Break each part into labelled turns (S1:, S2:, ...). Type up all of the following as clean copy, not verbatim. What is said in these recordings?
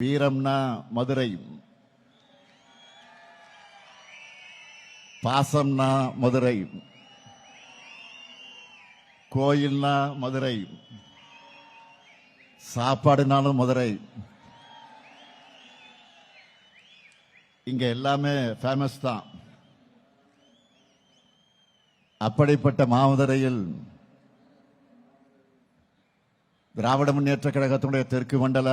S1: வீரம்னா மதுரை, பாசம்னா மதுரை, கோயில்னா மதுரை, சாப்பாடுனாலும் மதுரை. இங்க எல்லாமே ஃபேமஸ் தான். அப்படிப்பட்ட மாமதுரையில் திராவிட முன்னேற்ற கழகத்தினுடைய தெற்கு மண்டல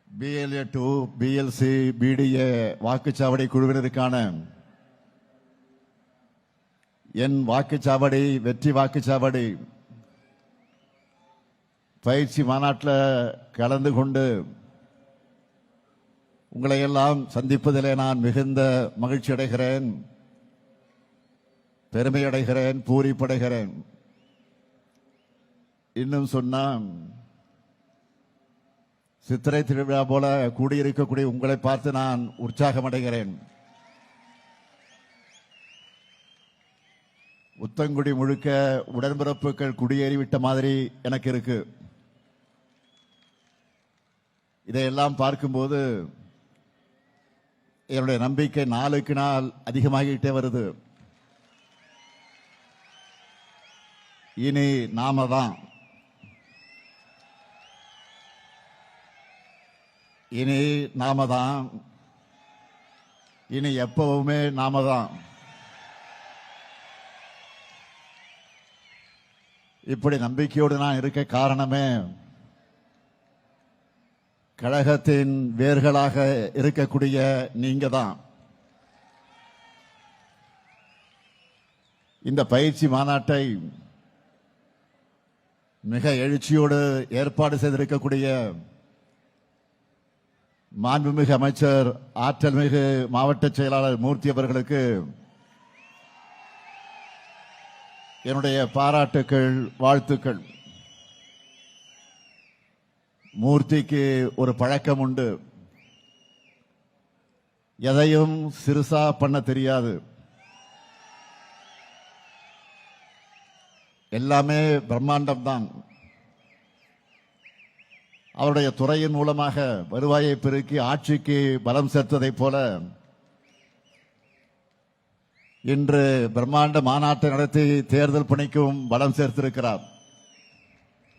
S1: BLA 2 BLC BDA வாக்குச்சாவடி குழுவினருக்கான என் வாக்குச்சாவடி வெற்றி வாக்குச்சாவடி பயிற்சி மாநாட்டில் கலந்து கொண்டு உங்களை எல்லாம் சந்திப்பதிலே நான் மிகுந்த மகிழ்ச்சி அடைகிறேன், பெருமை அடைகிறேன், பூரிப்படைகிறேன். இன்னும் சொன்னால் சித்திரை திருவிழா போல கூடியிருக்கக்கூடிய உங்களை பார்த்து நான் உற்சாகம் அடைகிறேன். உத்தங்குடி முழுக்க உடன்பிறப்புகள் குடியேறிவிட்ட மாதிரி எனக்கு இருக்கு. இதையெல்லாம் பார்க்கும்போது என்னுடைய நம்பிக்கை நாளுக்கு நாள் அதிகமாகிட்டே வருது. இனி நாம தான், இனி நாம தான், இனி எப்பவுமே நாம தான். இப்படி நம்பிக்கையோடு நான் இருக்க காரணமே கழகத்தின் வேர்களாக இருக்கக்கூடிய நீங்க தான். இந்த பயிற்சி மாநாட்டை மிக எழுச்சியோடு ஏற்பாடு செய்திருக்கக்கூடிய மாண்புமிகு அமைச்சர் ஆற்றல்மிகு மாவட்ட செயலாளர் மூர்த்தி அவர்களுக்கு என்னுடைய பாராட்டுக்கள், வாழ்த்துக்கள். மூர்த்திக்கு ஒரு பழக்கம் உண்டு, எதையும் சிறுசா பண்ண தெரியாது. எல்லாமே பிரம்மாண்டம் தான். அவருடைய துறையின் மூலமாக வருவாயை பெருக்கி ஆட்சிக்கு பலம் சேர்த்ததைப் போல இன்று பிரம்மாண்ட மாநாட்டை நடத்தி தேர்தல் பணிக்கும் பலம் சேர்த்திருக்கிறார்.